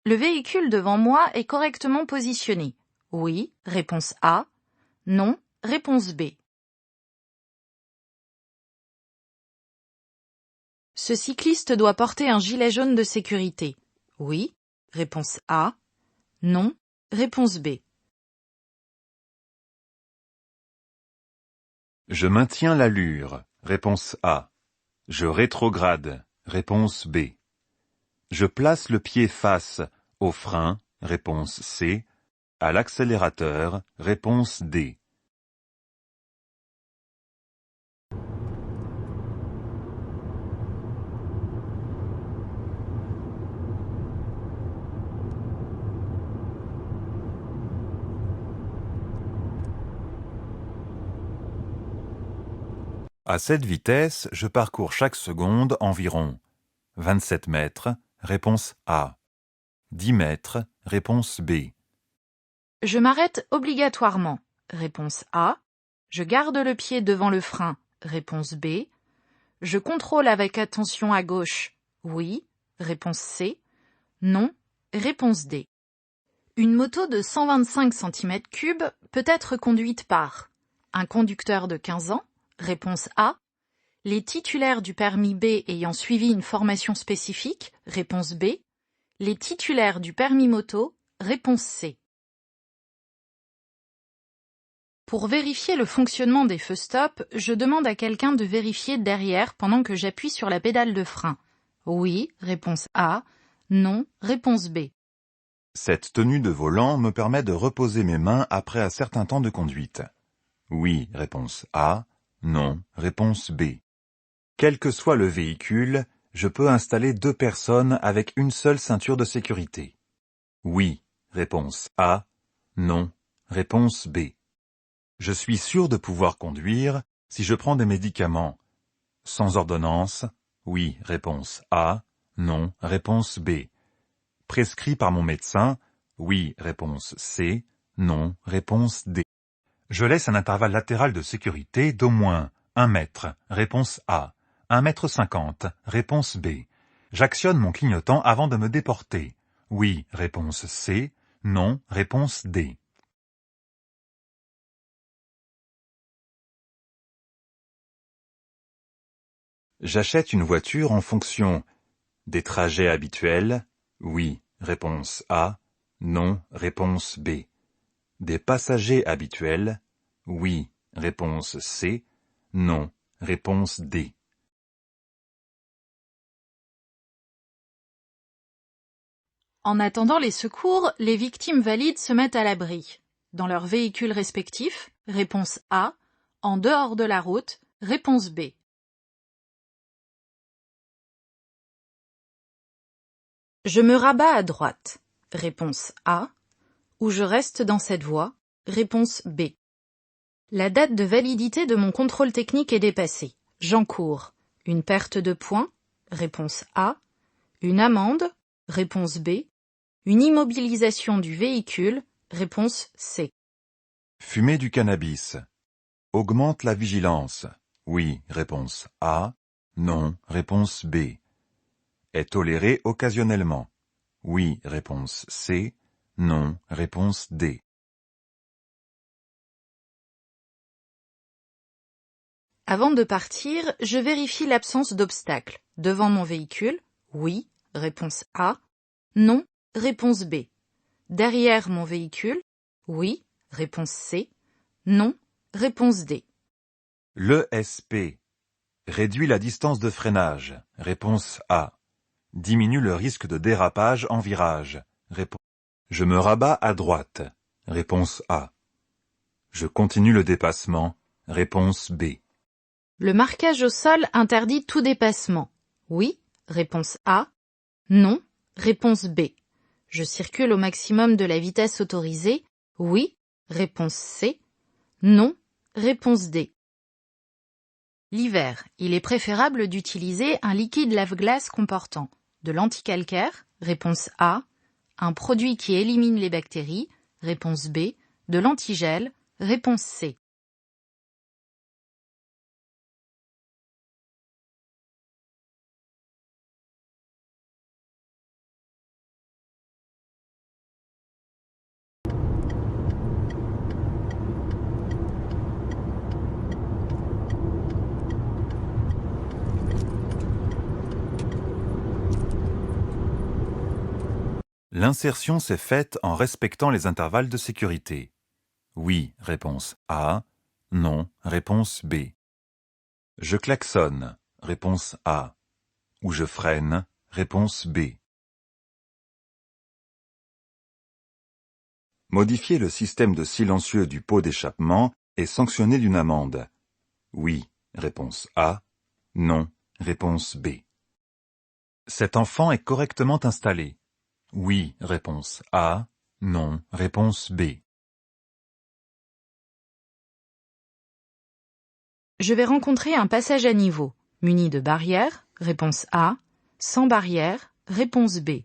Le véhicule devant moi est correctement positionné. Oui, réponse A. Non, réponse B. Ce cycliste doit porter un gilet jaune de sécurité. Oui, réponse A. Non, réponse B. Je maintiens l'allure. Réponse A. Je rétrograde. Réponse B. Je place le pied face au frein. Réponse C. À l'accélérateur. Réponse D. À cette vitesse, je parcours chaque seconde environ 27 mètres. Réponse A. 10 mètres. Réponse B. Je m'arrête obligatoirement. Réponse A. Je garde le pied devant le frein. Réponse B. Je contrôle avec attention à gauche. Oui. Réponse C. Non. Réponse D. Une moto de 125 cm3 peut être conduite par un conducteur de 15 ans. Réponse A. Les titulaires du permis B ayant suivi une formation spécifique. Réponse B. Les titulaires du permis moto. Réponse C. Pour vérifier le fonctionnement des feux stop, je demande à quelqu'un de vérifier derrière pendant que j'appuie sur la pédale de frein. Oui, réponse A. Non, réponse B. Cette tenue de volant me permet de reposer mes mains après un certain temps de conduite. Oui, réponse A. Non, réponse B. Quel que soit le véhicule, je peux installer 2 personnes avec une seule ceinture de sécurité. Oui, réponse A. Non, réponse B. Je suis sûr de pouvoir conduire si je prends des médicaments. Sans ordonnance, oui, réponse A. Non, réponse B. Prescrit par mon médecin, oui, réponse C. Non, réponse D. Je laisse un intervalle latéral de sécurité d'au moins 1 mètre, réponse A. 1,50 m, réponse B. J'actionne mon clignotant avant de me déporter. Oui, réponse C. Non, réponse D. J'achète une voiture en fonction des trajets habituels. Oui, réponse A. Non, réponse B. Des passagers habituels. Oui, réponse C. Non, réponse D. En attendant les secours, les victimes valides se mettent à l'abri. Dans leurs véhicules respectifs, réponse A. En dehors de la route, réponse B. Je me rabats à droite, réponse A. Ou je reste dans cette voie, réponse B. La date de validité de mon contrôle technique est dépassée. J'encours une perte de points, réponse A. Une amende, réponse B. Une immobilisation du véhicule, réponse C. Fumer du cannabis. Augmente la vigilance. Oui, réponse A. Non, réponse B. Est toléré occasionnellement. Oui, réponse C. Non, réponse D. Avant de partir, je vérifie l'absence d'obstacles. Devant mon véhicule, oui, réponse A. Non, réponse B. Derrière mon véhicule, oui, réponse C. Non, réponse D. L'ESP. Réduit la distance de freinage. Réponse A. Diminue le risque de dérapage en virage. Réponse. Je me rabats à droite. Réponse A. Je continue le dépassement. Réponse B. Le marquage au sol interdit tout dépassement. Oui, réponse A. Non, réponse B. Je circule au maximum de la vitesse autorisée. Oui, réponse C. Non, réponse D. L'hiver, il est préférable d'utiliser un liquide lave-glace comportant de l'anticalcaire, réponse A, un produit qui élimine les bactéries, réponse B, de l'antigel, réponse C. L'insertion s'est faite en respectant les intervalles de sécurité. Oui, réponse A. Non, réponse B. Je klaxonne, réponse A. Ou je freine, réponse B. Modifier le système de silencieux du pot d'échappement et sanctionner d'une amende. Oui, réponse A. Non, réponse B. Cet enfant est correctement installé. Oui, réponse A. Non, réponse B. Je vais rencontrer un passage à niveau, muni de barrières, réponse A, sans barrière, réponse B.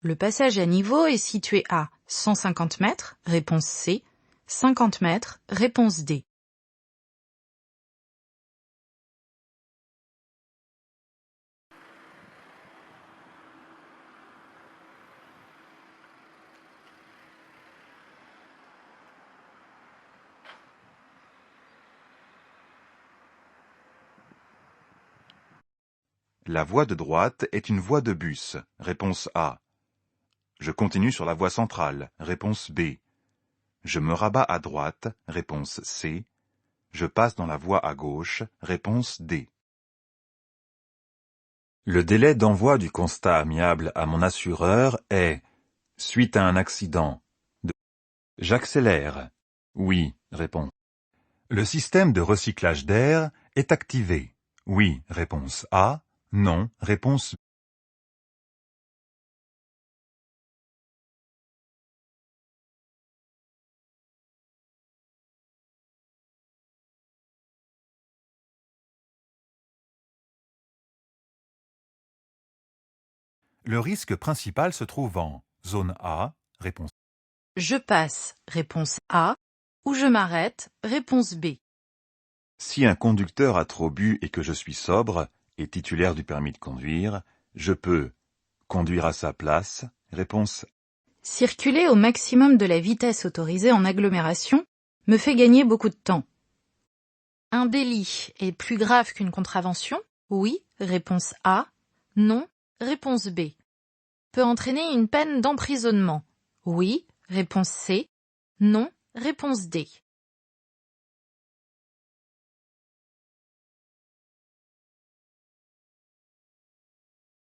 Le passage à niveau est situé à 150 mètres, réponse C, 50 mètres, réponse D. La voie de droite est une voie de bus, réponse A. Je continue sur la voie centrale, réponse B. Je me rabats à droite, réponse C. Je passe dans la voie à gauche, réponse D. Le délai d'envoi du constat amiable à mon assureur est, suite à un accident, de j'accélère. Oui, réponse. Le système de recyclage d'air est activé. Oui, réponse A. Non, réponse B. Le risque principal se trouve en zone A, réponse. Je passe, réponse A, ou je m'arrête, réponse B. Si un conducteur a trop bu et que je suis sobre et titulaire du permis de conduire, je peux conduire à sa place, réponse. Circuler au maximum de la vitesse autorisée en agglomération me fait gagner beaucoup de temps. Un délit est plus grave qu'une contravention? Oui, réponse A. Non, réponse B. Peut entraîner une peine d'emprisonnement? Oui, réponse C. Non, réponse D.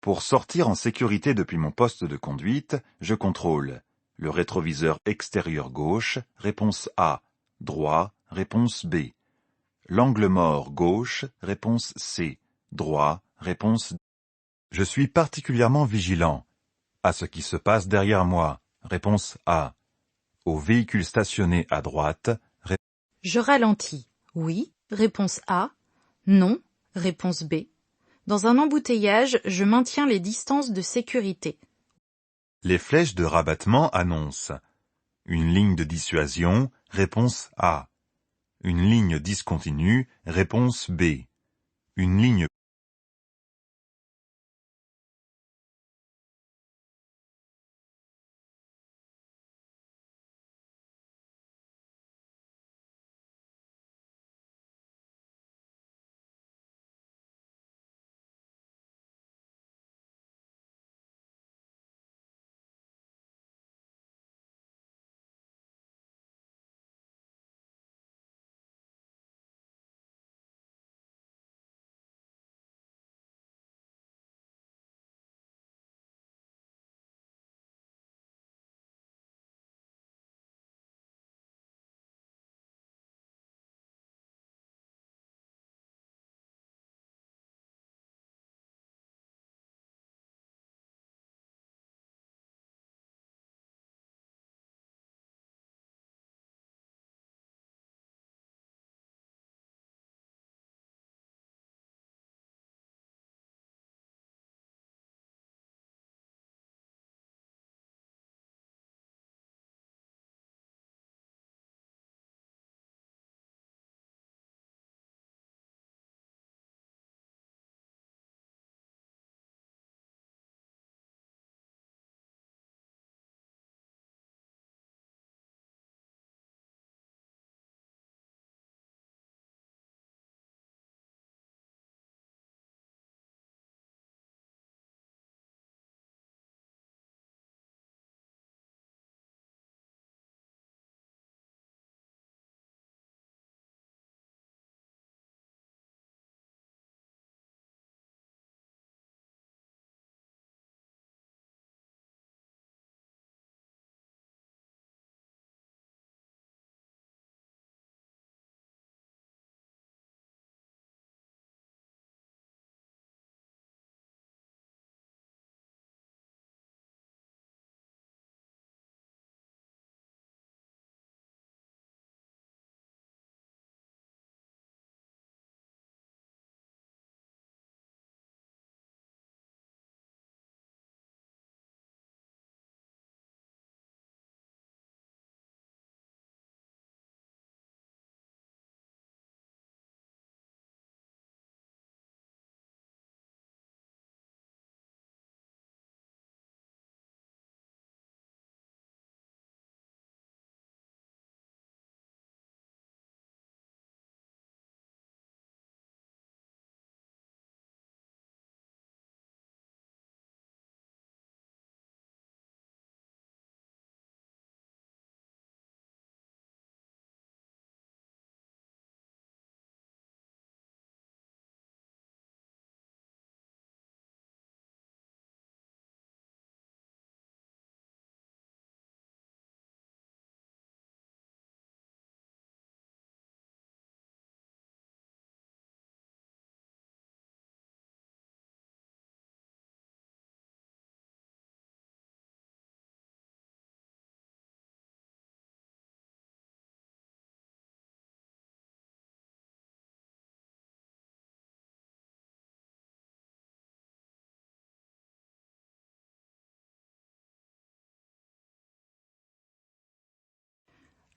Pour sortir en sécurité depuis mon poste de conduite, je contrôle le rétroviseur extérieur gauche, réponse A, droit, réponse B. L'angle mort gauche, réponse C, droit, réponse D. Je suis particulièrement vigilant à ce qui se passe derrière moi, réponse A. Au véhicule stationné à droite, Je ralentis. Oui, réponse A. Non, réponse B. Dans un embouteillage, je maintiens les distances de sécurité. les flèches de rabattement annoncent une ligne de dissuasion, réponse A. Une ligne discontinue, réponse B. Une ligne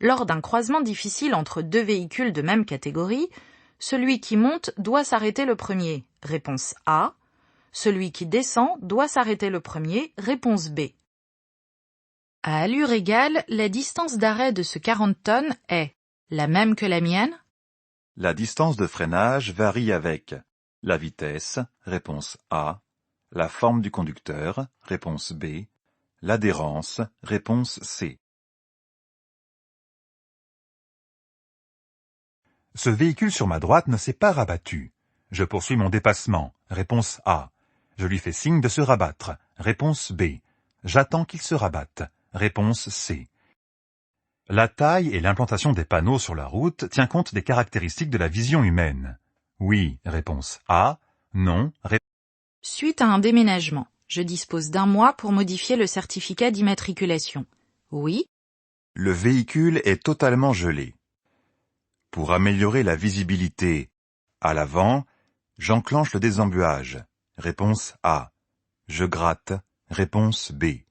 Lors d'un croisement difficile entre deux véhicules de même catégorie, celui qui monte doit s'arrêter le premier. Réponse A. Celui qui descend doit s'arrêter le premier. Réponse B. À allure égale, la distance d'arrêt de ce 40 tonnes est la même que la mienne? La distance de freinage varie avec la vitesse, réponse A, la forme du conducteur, réponse B, l'adhérence, réponse C. Ce véhicule sur ma droite ne s'est pas rabattu. Je poursuis mon dépassement, réponse A. Je lui fais signe de se rabattre, réponse B. J'attends qu'il se rabatte, réponse C. La taille et l'implantation des panneaux sur la route tient compte des caractéristiques de la vision humaine. Oui, réponse A. Non, Suite à un déménagement, je dispose d'un mois pour modifier le certificat d'immatriculation. Oui. Le véhicule est totalement gelé. Pour améliorer la visibilité à l'avant, j'enclenche le désembuage. Réponse A. Je gratte. Réponse B.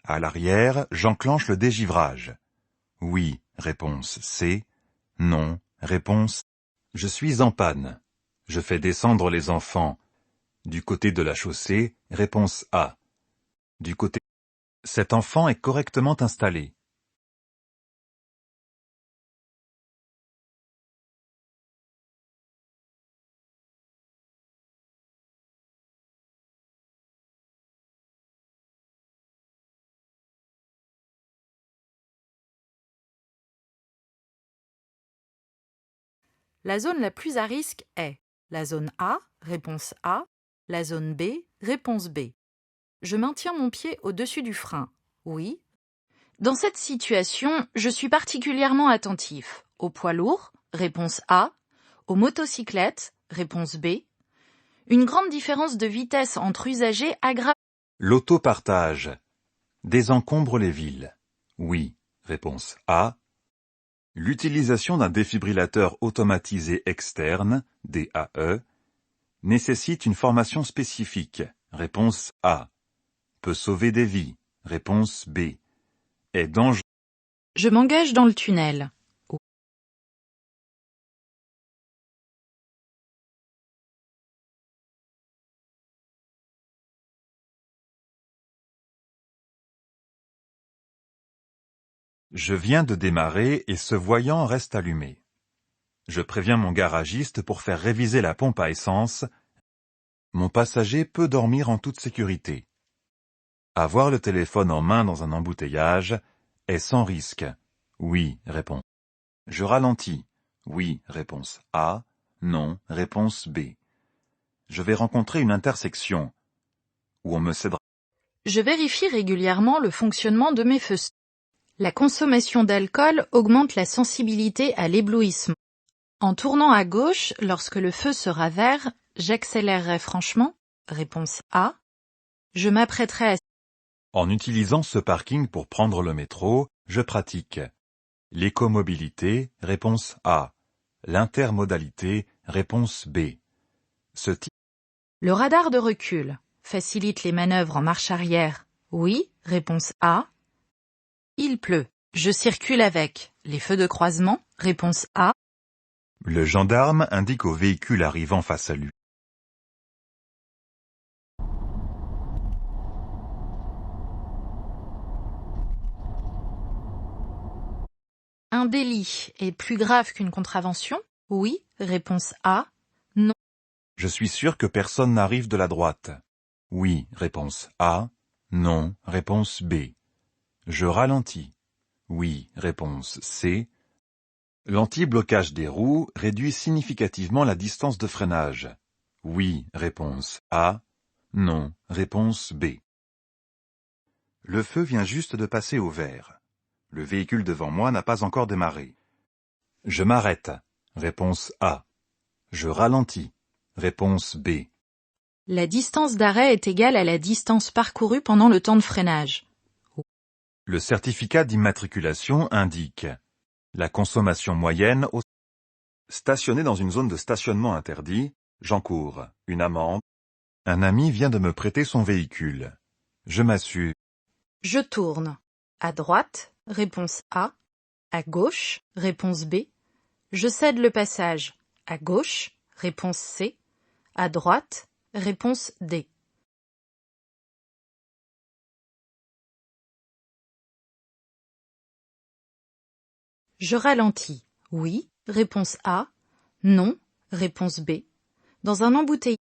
À l'arrière, j'enclenche le dégivrage. Oui, réponse C. Non, réponse. Je suis en panne. Je fais descendre les enfants. Du côté de la chaussée, réponse A. Du côté. Cet enfant est correctement installé. La zone la plus à risque est la zone A, réponse A, la zone B, réponse B. Je maintiens mon pied au-dessus du frein. Oui. Dans cette situation, je suis particulièrement attentif aux poids lourds, réponse A, aux motocyclettes, réponse B. Une grande différence de vitesse entre usagers aggrave. L'autopartage désencombre les villes. Oui, réponse A. L'utilisation d'un défibrillateur automatisé externe, DAE, nécessite une formation spécifique. Réponse A. Peut sauver des vies. Réponse B. Est dangereux. Je m'engage dans le tunnel. Je viens de démarrer et ce voyant reste allumé. Je préviens mon garagiste pour faire réviser la pompe à essence. Mon passager peut dormir en toute sécurité. Avoir le téléphone en main dans un embouteillage est sans risque. Oui, réponse. Je ralentis. Oui, réponse A. Non, réponse B. Je vais rencontrer une intersection où on me cédera. Je vérifie régulièrement le fonctionnement de mes feux. La consommation d'alcool augmente la sensibilité à l'éblouissement. En tournant à gauche, lorsque le feu sera vert, j'accélérerai franchement. Réponse A. Je m'apprêterai à... En utilisant ce parking pour prendre le métro, je pratique l'écomobilité, réponse A. L'intermodalité, réponse B. Ce type. Le radar de recul facilite les manœuvres en marche arrière. Oui, réponse A. Il pleut. Je circule avec. Les feux de croisement, réponse A. Le gendarme indique au véhicule arrivant face à lui. Un délit est plus grave qu'une contravention? Oui, réponse A. Non. Je suis sûr que personne n'arrive de la droite. Oui, réponse A. Non, réponse B. Je ralentis. Oui, réponse C. L'anti-blocage des roues réduit significativement la distance de freinage. Oui, réponse A. Non, réponse B. Le feu vient juste de passer au vert. Le véhicule devant moi n'a pas encore démarré. Je m'arrête. Réponse A. Je ralentis. Réponse B. La distance d'arrêt est égale à la distance parcourue pendant le temps de freinage. Le certificat d'immatriculation indique la consommation moyenne au stationné dans une zone de stationnement interdit, j'encours une amende. Un ami vient de me prêter son véhicule. Je m'assure. Je tourne. À droite, réponse A. À gauche, réponse B. Je cède le passage. À gauche, réponse C. À droite, réponse D. Je ralentis. Oui, réponse A. Non, réponse B. Dans un embouteillage